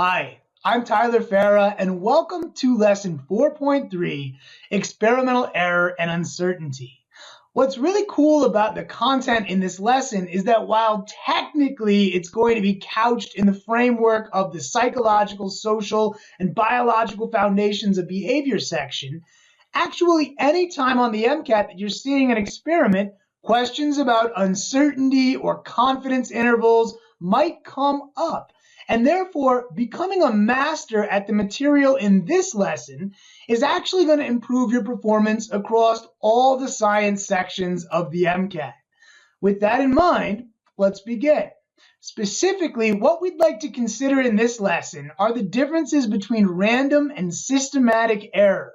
Hi, I'm Tyler Farah, and welcome to Lesson 4.3, Experimental Error and Uncertainty. What's really cool about the content in this lesson is that while technically it's going to be couched in the framework of the psychological, social, and biological foundations of behavior section, actually anytime on the MCAT that you're seeing an experiment, questions about uncertainty or confidence intervals might come up. And therefore, becoming a master at the material in this lesson is actually going to improve your performance across all the science sections of the MCAT. With that in mind, let's begin. Specifically, what we'd like to consider in this lesson are the differences between random and systematic error.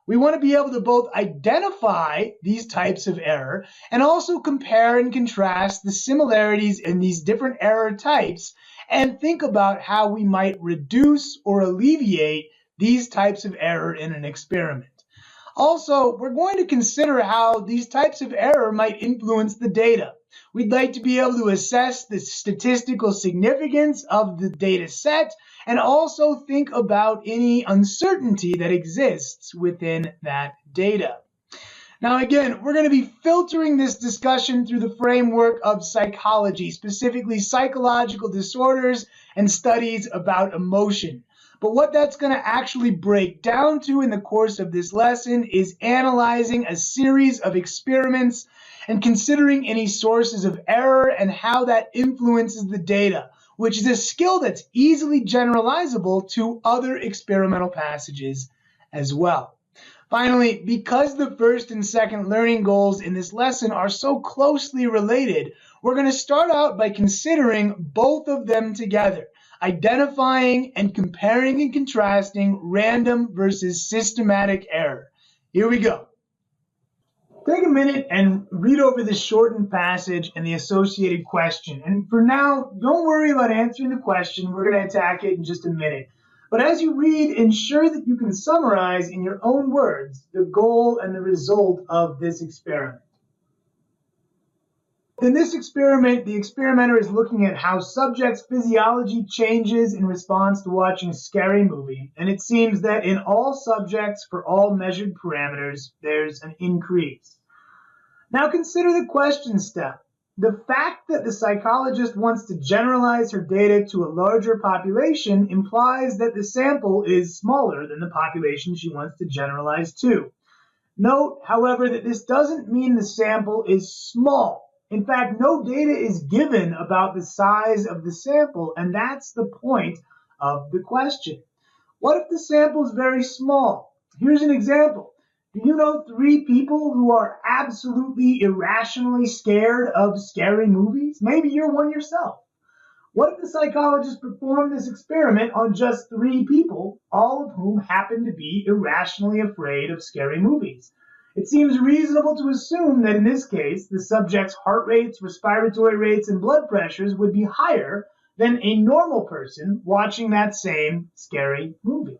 We want to be able to both identify these types of error and also compare and contrast the similarities in these different error types and think about how we might reduce or alleviate these types of error in an experiment. Also, we're going to consider how these types of error might influence the data. We'd like to be able to assess the statistical significance of the data set and also think about any uncertainty that exists within that data. Now again, we're going to be filtering this discussion through the framework of psychology, specifically psychological disorders and studies about emotion. But what that's going to actually break down to in the course of this lesson is analyzing a series of experiments and considering any sources of error and how that influences the data, which is a skill that's easily generalizable to other experimental passages as well. Finally, because the first and second learning goals in this lesson are so closely related, we're going to start out by considering both of them together, identifying and comparing and contrasting random versus systematic error. Here we go. Take a minute and read over this shortened passage and the associated question. And for now, don't worry about answering the question. We're going to attack it in just a minute. But as you read, ensure that you can summarize in your own words the goal and the result of this experiment. In this experiment, the experimenter is looking at how subjects' physiology changes in response to watching a scary movie, and it seems that in all subjects for all measured parameters, there's an increase. Now consider the question step. The fact that the psychologist wants to generalize her data to a larger population implies that the sample is smaller than the population she wants to generalize to. Note, however, that this doesn't mean the sample is small. In fact, no data is given about the size of the sample, and that's the point of the question. What if the sample is very small? Here's an example. Do you know 3 people who are absolutely irrationally scared of scary movies? Maybe you're one yourself. What if the psychologist performed this experiment on just 3 people, all of whom happen to be irrationally afraid of scary movies? It seems reasonable to assume that in this case, the subject's heart rates, respiratory rates, and blood pressures would be higher than a normal person watching that same scary movie.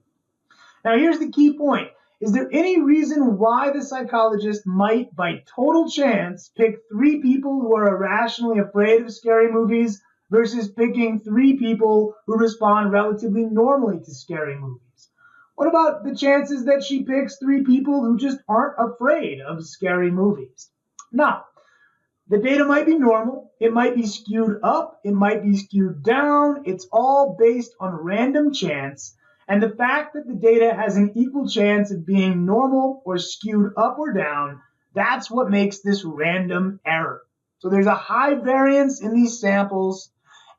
Now here's the key point. Is there any reason why the psychologist might, by total chance, pick 3 people who are irrationally afraid of scary movies versus picking 3 people who respond relatively normally to scary movies? What about the chances that she picks 3 people who just aren't afraid of scary movies? Now, the data might be normal, it might be skewed up, it might be skewed down, it's all based on random chance. And the fact that the data has an equal chance of being normal or skewed up or down, that's what makes this random error. So there's a high variance in these samples,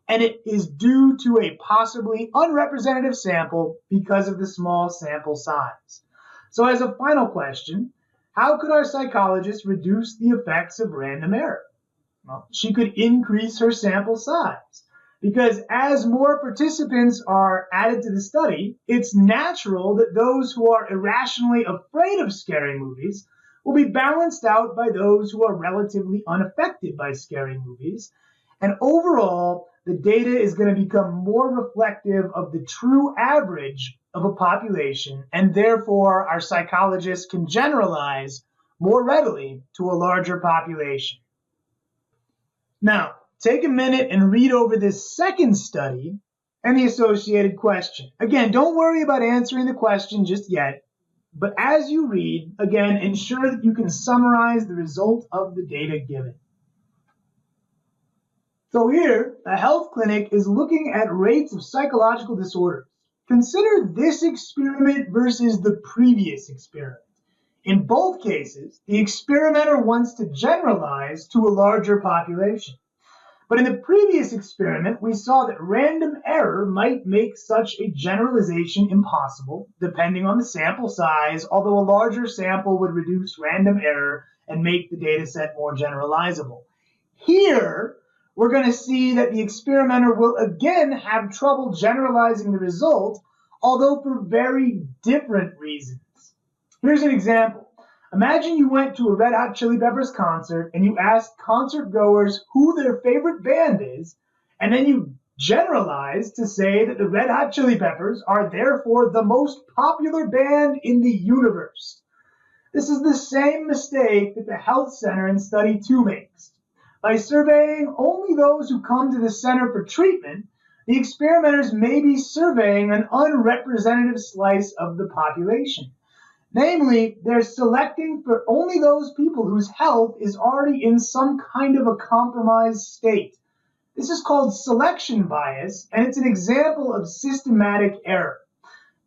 and it is due to a possibly unrepresentative sample because of the small sample size. So as a final question, how could our psychologist reduce the effects of random error? Well, she could increase her sample size. Because as more participants are added to the study, it's natural that those who are irrationally afraid of scary movies will be balanced out by those who are relatively unaffected by scary movies. And overall, the data is going to become more reflective of the true average of a population, and therefore our psychologists can generalize more readily to a larger population. Now, take a minute and read over this second study and the associated question. Again, don't worry about answering the question just yet, but as you read, again, ensure that you can summarize the result of the data given. So here, a health clinic is looking at rates of psychological disorders. Consider this experiment versus the previous experiment. In both cases, the experimenter wants to generalize to a larger population. But in the previous experiment, we saw that random error might make such a generalization impossible, depending on the sample size, although a larger sample would reduce random error and make the data set more generalizable. Here, we're going to see that the experimenter will again have trouble generalizing the result, although for very different reasons. Here's an example. Imagine you went to a Red Hot Chili Peppers concert and you asked concert goers who their favorite band is, and then you generalized to say that the Red Hot Chili Peppers are therefore the most popular band in the universe. This is the same mistake that the health center in study 2 makes. By surveying only those who come to the center for treatment, the experimenters may be surveying an unrepresentative slice of the population. Namely, they're selecting for only those people whose health is already in some kind of a compromised state. This is called selection bias, and it's an example of systematic error.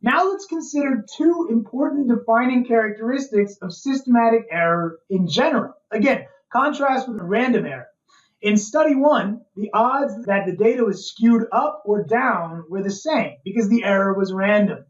Now let's consider two important defining characteristics of systematic error in general. Again, contrast with random error. In study 1, the odds that the data was skewed up or down were the same because the error was random.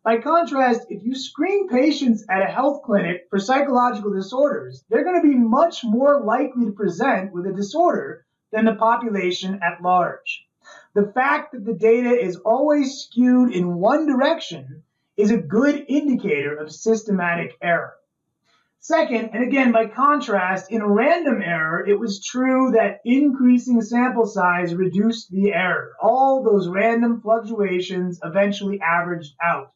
By contrast, if you screen patients at a health clinic for psychological disorders, they're going to be much more likely to present with a disorder than the population at large. The fact that the data is always skewed in one direction is a good indicator of systematic error. Second, and again by contrast, in random error, it was true that increasing sample size reduced the error. All those random fluctuations eventually averaged out.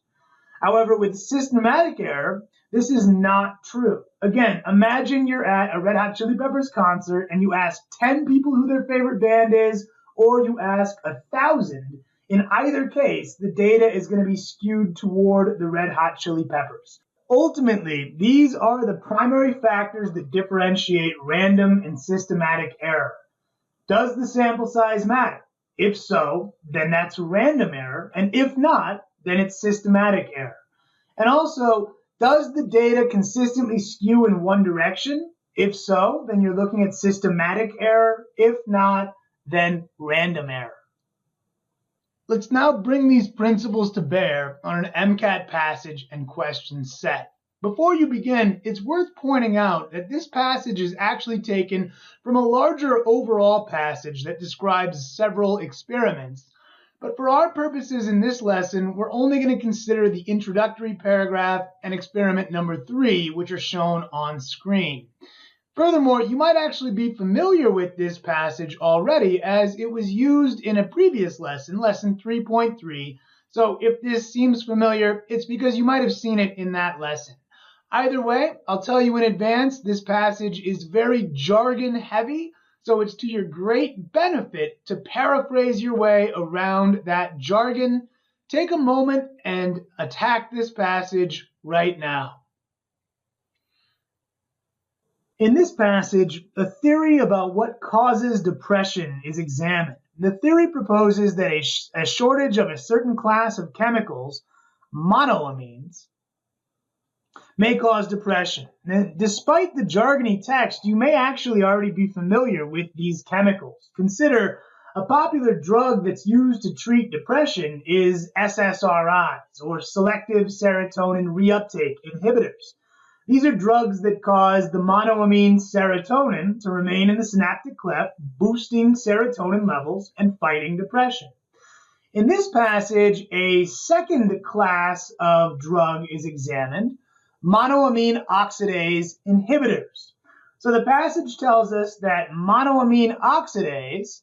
However, with systematic error, this is not true. Again, imagine you're at a Red Hot Chili Peppers concert and you ask 10 people who their favorite band is, or you ask 1,000. In either case, the data is going to be skewed toward the Red Hot Chili Peppers. Ultimately, these are the primary factors that differentiate random and systematic error. Does the sample size matter? If so, then that's random error, and if not, then it's systematic error. And also, does the data consistently skew in one direction? If so, then you're looking at systematic error. If not, then random error. Let's now bring these principles to bear on an MCAT passage and question set. Before you begin, it's worth pointing out that this passage is actually taken from a larger overall passage that describes several experiments. But for our purposes in this lesson, we're only going to consider the introductory paragraph and experiment number 3, which are shown on screen. Furthermore, you might actually be familiar with this passage already as it was used in a previous lesson, lesson 3.3. So if this seems familiar, it's because you might have seen it in that lesson. Either way, I'll tell you in advance, this passage is very jargon heavy. So it's to your great benefit to paraphrase your way around that jargon. Take a moment and attack this passage right now. In this passage, a theory about what causes depression is examined. The theory proposes that a shortage of a certain class of chemicals, monoamines, may cause depression. Now, despite the jargony text, you may actually already be familiar with these chemicals. Consider a popular drug that's used to treat depression is SSRIs, or selective serotonin reuptake inhibitors. These are drugs that cause the monoamine serotonin to remain in the synaptic cleft, boosting serotonin levels and fighting depression. In this passage, a second class of drug is examined, monoamine oxidase inhibitors. So the passage tells us that monoamine oxidase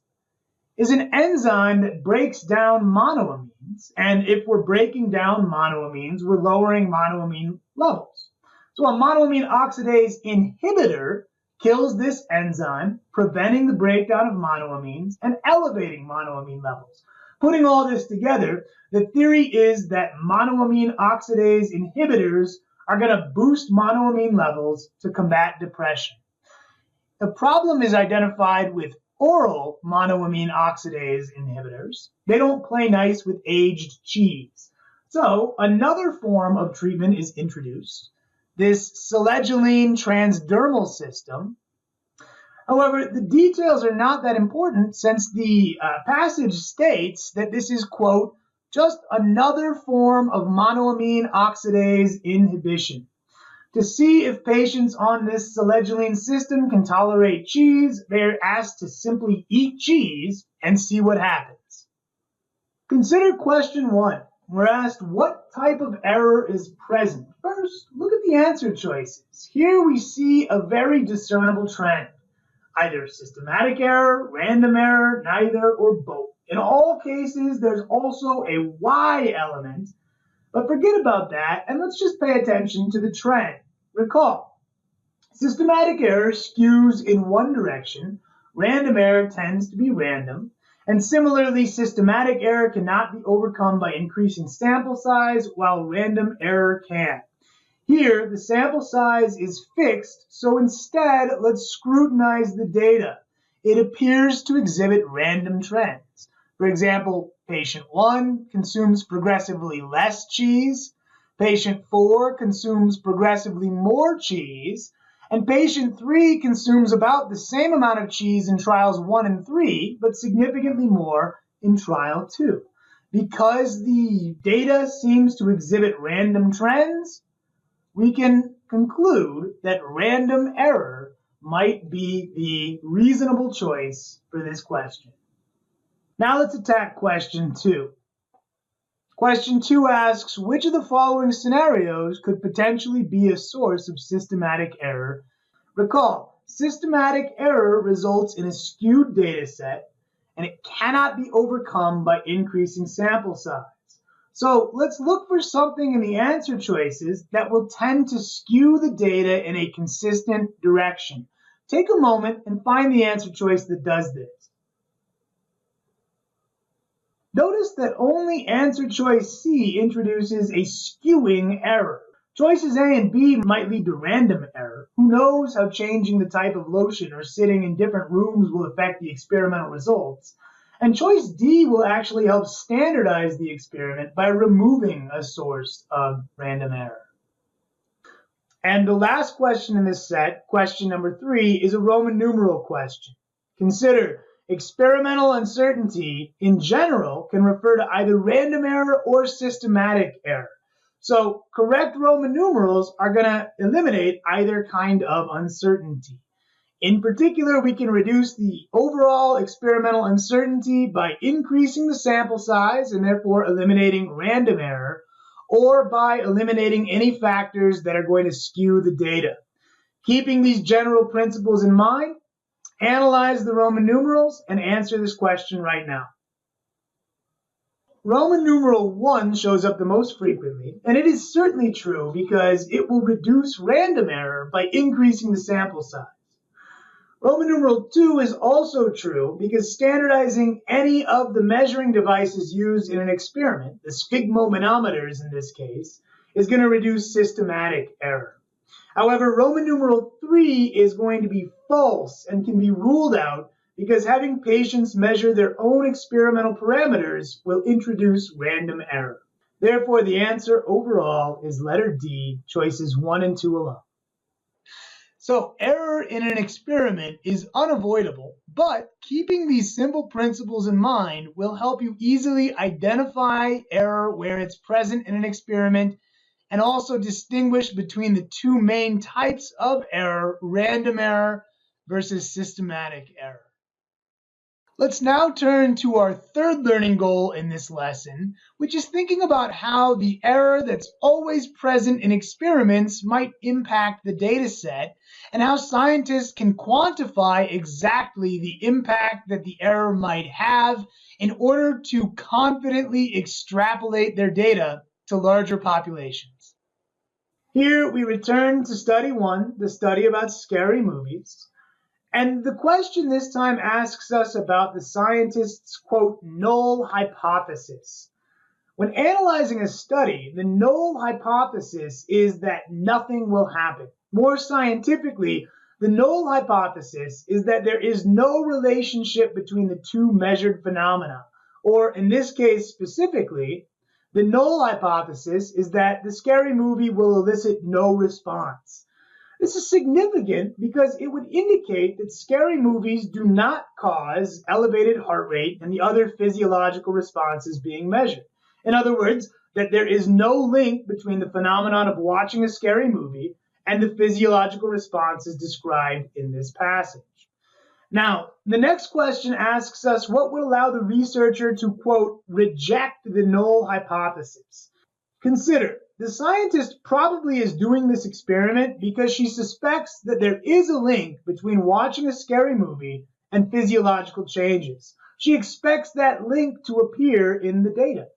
is an enzyme that breaks down monoamines, and if we're breaking down monoamines, we're lowering monoamine levels. So a monoamine oxidase inhibitor kills this enzyme, preventing the breakdown of monoamines and elevating monoamine levels. Putting all this together, the theory is that monoamine oxidase inhibitors are going to boost monoamine levels to combat depression. The problem is identified with oral monoamine oxidase inhibitors. They don't play nice with aged cheese. So another form of treatment is introduced, this selegiline transdermal system. However, the details are not that important since the passage states that this is, quote, just another form of monoamine oxidase inhibition. To see if patients on this selegiline system can tolerate cheese, they're asked to simply eat cheese and see what happens. Consider question 1. We're asked what type of error is present. First, look at the answer choices. Here we see a very discernible trend. Either systematic error, random error, neither, or both. In all cases, there's also a Y element, but forget about that and let's just pay attention to the trend. Recall, systematic error skews in one direction, random error tends to be random, and similarly, systematic error cannot be overcome by increasing sample size, while random error can. Here, the sample size is fixed, so instead, let's scrutinize the data. It appears to exhibit random trends. For example, patient 1 consumes progressively less cheese, patient 4 consumes progressively more cheese, and patient 3 consumes about the same amount of cheese in trials 1 and 3, but significantly more in trial 2. Because the data seems to exhibit random trends, we can conclude that random error might be the reasonable choice for this question. Now let's attack question 2. Question 2 asks, which of the following scenarios could potentially be a source of systematic error? Recall, systematic error results in a skewed data set, and it cannot be overcome by increasing sample size. So let's look for something in the answer choices that will tend to skew the data in a consistent direction. Take a moment and find the answer choice that does this. Notice that only answer choice C introduces a skewing error. Choices A and B might lead to random error. Who knows how changing the type of lotion or sitting in different rooms will affect the experimental results? And choice D will actually help standardize the experiment by removing a source of random error. And the last question in this set, question number 3, is a Roman numeral question. Consider experimental uncertainty in general can refer to either random error or systematic error. So correct Roman numerals are going to eliminate either kind of uncertainty. In particular, we can reduce the overall experimental uncertainty by increasing the sample size and therefore eliminating random error, or by eliminating any factors that are going to skew the data. Keeping these general principles in mind, analyze the Roman numerals and answer this question right now. Roman numeral 1 shows up the most frequently, and it is certainly true because it will reduce random error by increasing the sample size. Roman numeral 2 is also true because standardizing any of the measuring devices used in an experiment, the sphygmomanometers in this case, is going to reduce systematic error. However, Roman numeral 3 is going to be false and can be ruled out because having patients measure their own experimental parameters will introduce random error. Therefore, the answer overall is letter D, choices 1 and 2 alone. So error in an experiment is unavoidable, but keeping these simple principles in mind will help you easily identify error where it's present in an experiment and also distinguish between the two main types of error, random error versus systematic error. Let's now turn to our third learning goal in this lesson, which is thinking about how the error that's always present in experiments might impact the data set and how scientists can quantify exactly the impact that the error might have in order to confidently extrapolate their data to larger populations. Here we return to study 1, the study about scary movies. And the question this time asks us about the scientists' quote, null hypothesis. When analyzing a study, the null hypothesis is that nothing will happen. More scientifically, the null hypothesis is that there is no relationship between the two measured phenomena, or in this case specifically, the null hypothesis is that the scary movie will elicit no response. This is significant because it would indicate that scary movies do not cause elevated heart rate and the other physiological responses being measured. In other words, that there is no link between the phenomenon of watching a scary movie and the physiological responses described in this passage. Now, the next question asks us what would allow the researcher to, quote, reject the null hypothesis. Consider, the scientist probably is doing this experiment because she suspects that there is a link between watching a scary movie and physiological changes. She expects that link to appear in the data.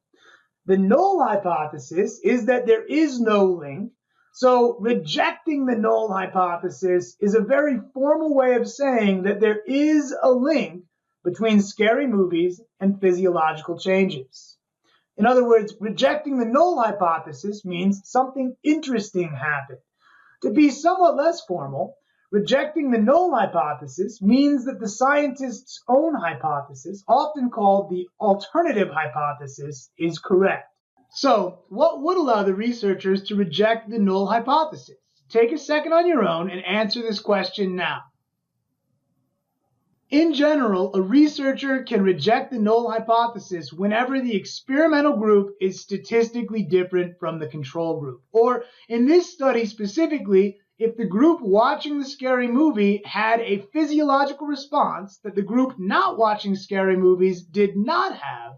The null hypothesis is that there is no link, so rejecting the null hypothesis is a very formal way of saying that there is a link between scary movies and physiological changes. In other words, rejecting the null hypothesis means something interesting happened. To be somewhat less formal, rejecting the null hypothesis means that the scientist's own hypothesis, often called the alternative hypothesis, is correct. So, what would allow the researchers to reject the null hypothesis? Take a second on your own and answer this question now. In general, a researcher can reject the null hypothesis whenever the experimental group is statistically different from the control group. Or, in this study specifically, if the group watching the scary movie had a physiological response that the group not watching scary movies did not have,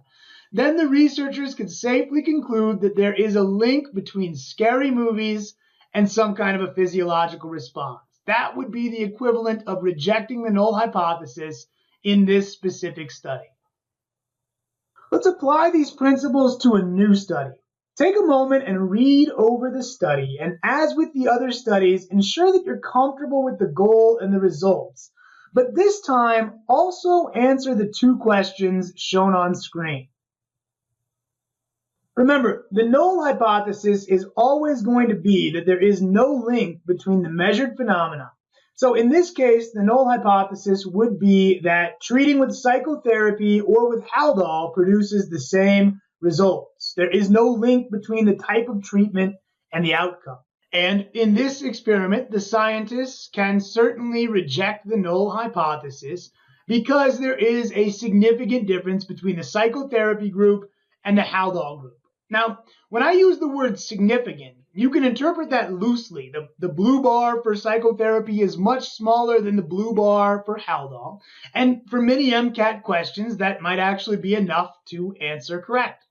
then the researchers could safely conclude that there is a link between scary movies and some kind of a physiological response. That would be the equivalent of rejecting the null hypothesis in this specific study. Let's apply these principles to a new study. Take a moment and read over the study, and as with the other studies, ensure that you're comfortable with the goal and the results. But this time, also answer the two questions shown on screen. Remember, the null hypothesis is always going to be that there is no link between the measured phenomena. So in this case, the null hypothesis would be that treating with psychotherapy or with Haldol produces the same results. There is no link between the type of treatment and the outcome. And in this experiment, the scientists can certainly reject the null hypothesis because there is a significant difference between the psychotherapy group and the Haldol group. Now, when I use the word significant, you can interpret that loosely. The blue bar for psychotherapy is much smaller than the blue bar for Haldol. And for many MCAT questions, that might actually be enough to answer correct.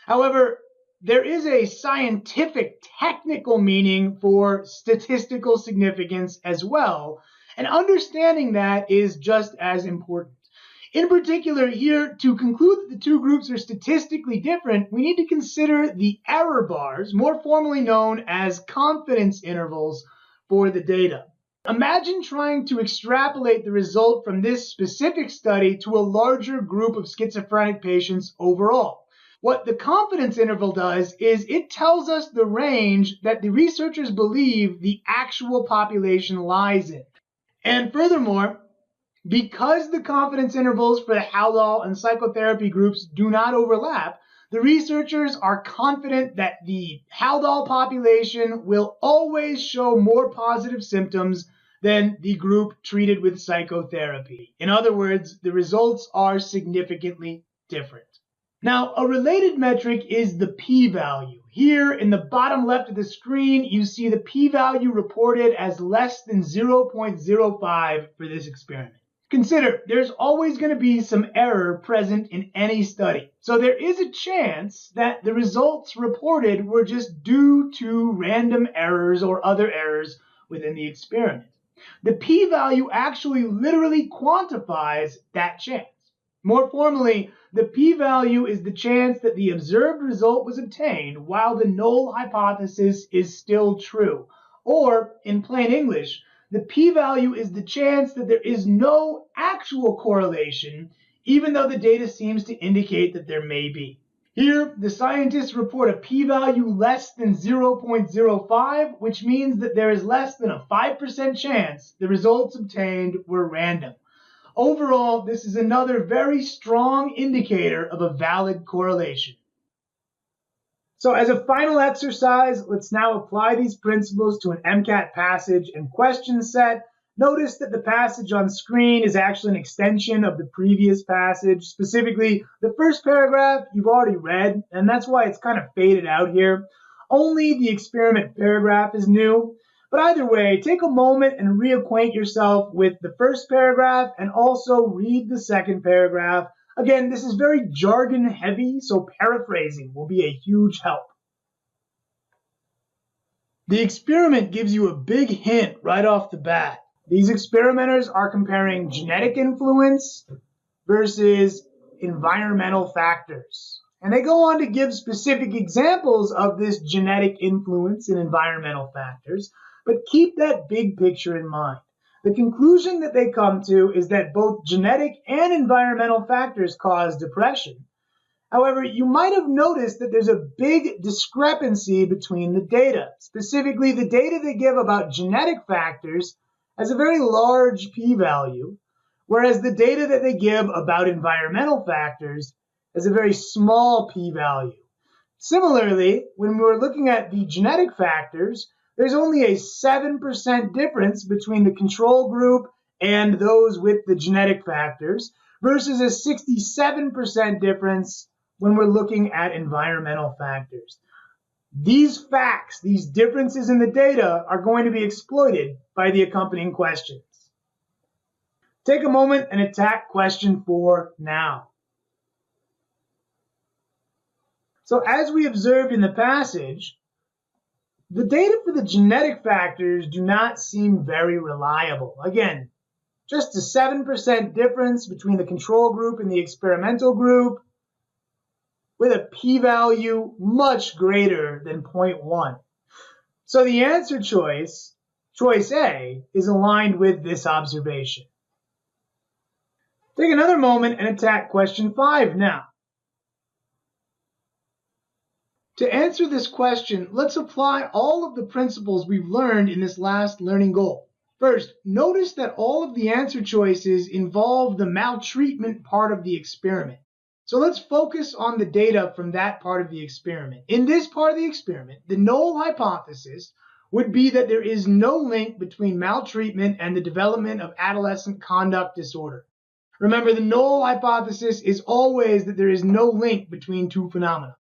However, there is a scientific, technical meaning for statistical significance as well, and understanding that is just as important. In particular, here, to conclude that the two groups are statistically different, we need to consider the error bars, more formally known as confidence intervals, for the data. Imagine trying to extrapolate the result from this specific study to a larger group of schizophrenic patients overall. What the confidence interval does is it tells us the range that the researchers believe the actual population lies in. And furthermore, because the confidence intervals for the Haldol and psychotherapy groups do not overlap, the researchers are confident that the Haldol population will always show more positive symptoms than the group treated with psychotherapy. In other words, the results are significantly different. Now, a related metric is the p-value. Here in the bottom left of the screen, you see the p-value reported as less than 0.05 for this experiment. Consider, there's always going to be some error present in any study. So there is a chance that the results reported were just due to random errors or other errors within the experiment. The p-value actually literally quantifies that chance. More formally, the p-value is the chance that the observed result was obtained while the null hypothesis is still true. Or, in plain English, the p-value is the chance that there is no actual correlation, even though the data seems to indicate that there may be. Here, the scientists report a p-value less than 0.05, which means that there is less than a 5% chance the results obtained were random. Overall, this is another very strong indicator of a valid correlation. So as a final exercise, let's now apply these principles to an MCAT passage and question set. Notice that the passage on screen is actually an extension of the previous passage. Specifically, the first paragraph you've already read, and that's why it's kind of faded out here. Only the experiment paragraph is new. But either way, take a moment and reacquaint yourself with the first paragraph and also read the second paragraph. Again, this is very jargon heavy, so paraphrasing will be a huge help. The experiment gives you a big hint right off the bat. These experimenters are comparing genetic influence versus environmental factors. And they go on to give specific examples of this genetic influence and environmental factors, but keep that big picture in mind. The conclusion that they come to is that both genetic and environmental factors cause depression. However, you might have noticed that there's a big discrepancy between the data. Specifically, the data they give about genetic factors has a very large p-value, whereas the data that they give about environmental factors has a very small p-value. Similarly, when we're looking at the genetic factors, there's only a 7% difference between the control group and those with the genetic factors versus a 67% difference when we're looking at environmental factors. These facts, these differences in the data, are going to be exploited by the accompanying questions. Take a moment and attack question 4 now. So as we observed in the passage, the data for the genetic factors do not seem very reliable. Again, just a 7% difference between the control group and the experimental group, with a p-value much greater than 0.1. So the answer choice A, is aligned with this observation. Take another moment and attack question 5 now. To answer this question, let's apply all of the principles we've learned in this last learning goal. First, notice that all of the answer choices involve the maltreatment part of the experiment. So let's focus on the data from that part of the experiment. In this part of the experiment, the null hypothesis would be that there is no link between maltreatment and the development of adolescent conduct disorder. Remember, the null hypothesis is always that there is no link between two phenomena.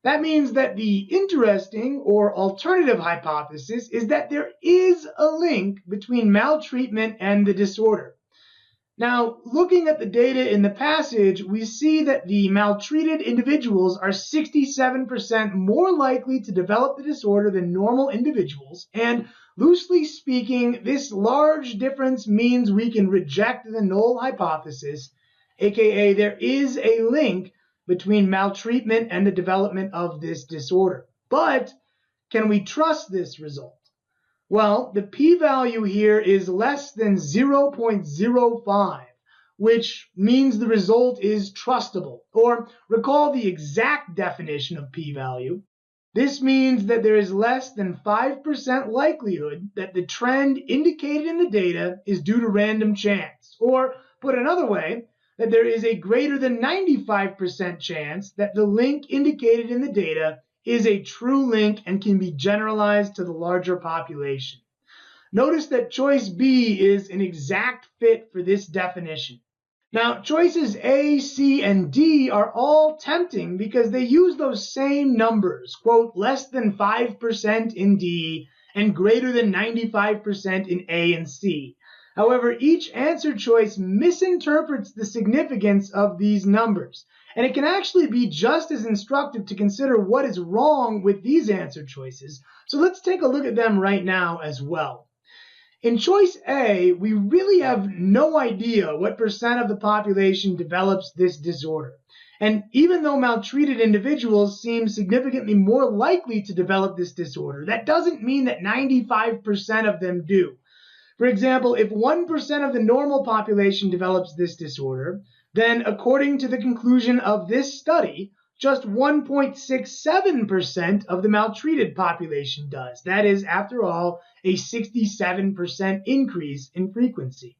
That means that the interesting or alternative hypothesis is that there is a link between maltreatment and the disorder. Now, looking at the data in the passage, we see that the maltreated individuals are 67% more likely to develop the disorder than normal individuals, and loosely speaking, this large difference means we can reject the null hypothesis, aka there is a link between maltreatment and the development of this disorder. But can we trust this result? Well, the p-value here is less than 0.05, which means the result is trustable. Or recall the exact definition of p-value. This means that there is less than 5% likelihood that the trend indicated in the data is due to random chance. Or, put another way, that there is a greater than 95% chance that the link indicated in the data is a true link and can be generalized to the larger population. Notice that choice B is an exact fit for this definition. Now, choices A, C, and D are all tempting because they use those same numbers, quote, less than 5% in D and greater than 95% in A and C. However, each answer choice misinterprets the significance of these numbers. And it can actually be just as instructive to consider what is wrong with these answer choices. So let's take a look at them right now as well. In choice A, we really have no idea what percent of the population develops this disorder. And even though maltreated individuals seem significantly more likely to develop this disorder, that doesn't mean that 95% of them do. For example, if 1% of the normal population develops this disorder, then according to the conclusion of this study, just 1.67% of the maltreated population does. That is, after all, a 67% increase in frequency.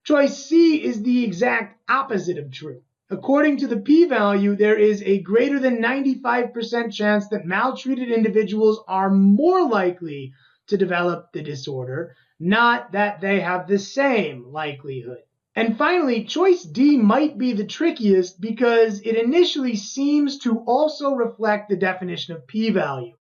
Choice C is the exact opposite of true. According to the p-value, there is a greater than 95% chance that maltreated individuals are more likely to develop the disorder, not that they have the same likelihood. And finally, choice D might be the trickiest because it initially seems to also reflect the definition of p-value.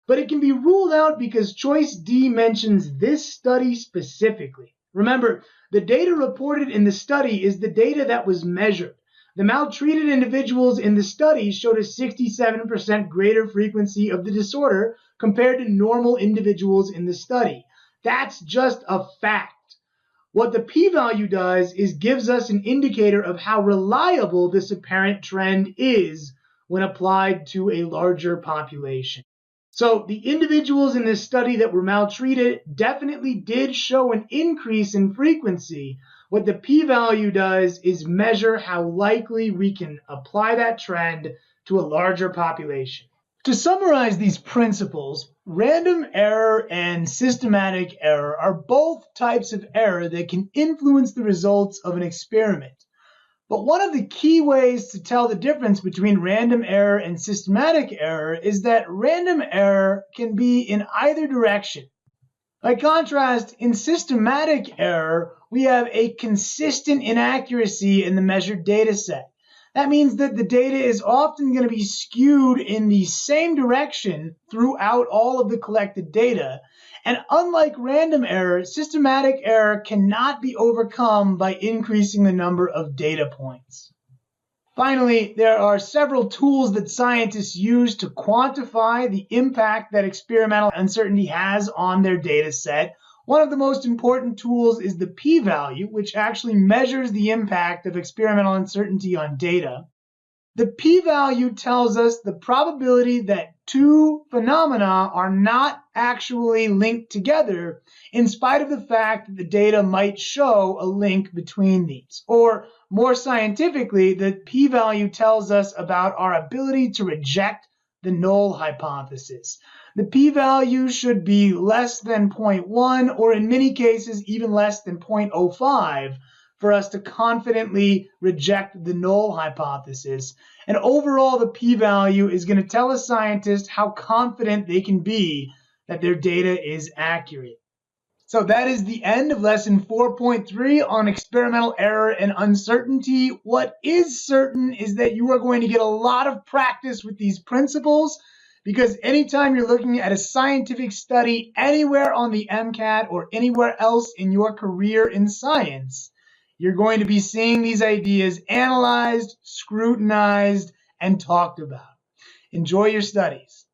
But it can be ruled out because choice D mentions this study specifically. Remember, the data reported in the study is the data that was measured. The maltreated individuals in the study showed a 67% greater frequency of the disorder compared to normal individuals in the study. That's just a fact. What the p-value does is gives us an indicator of how reliable this apparent trend is when applied to a larger population. So the individuals in this study that were maltreated definitely did show an increase in frequency. What the p-value does is measure how likely we can apply that trend to a larger population. To summarize these principles, random error and systematic error are both types of error that can influence the results of an experiment. But one of the key ways to tell the difference between random error and systematic error is that random error can be in either direction. By contrast, in systematic error, we have a consistent inaccuracy in the measured data set. That means that the data is often going to be skewed in the same direction throughout all of the collected data. And unlike random error, systematic error cannot be overcome by increasing the number of data points. Finally, there are several tools that scientists use to quantify the impact that experimental uncertainty has on their data set. One of the most important tools is the p-value, which actually measures the impact of experimental uncertainty on data. The p-value tells us the probability that two phenomena are not actually linked together, in spite of the fact that the data might show a link between these. Or more scientifically, the p-value tells us about our ability to reject the null hypothesis. The p-value should be less than 0.1, or in many cases even less than 0.05, for us to confidently reject the null hypothesis. And overall, the p-value is going to tell a scientist how confident they can be that their data is accurate. So that is the end of lesson 4.3 on experimental error and uncertainty. What is certain is that you are going to get a lot of practice with these principles, because anytime you're looking at a scientific study anywhere on the MCAT or anywhere else in your career in science, you're going to be seeing these ideas analyzed, scrutinized, and talked about. Enjoy your studies.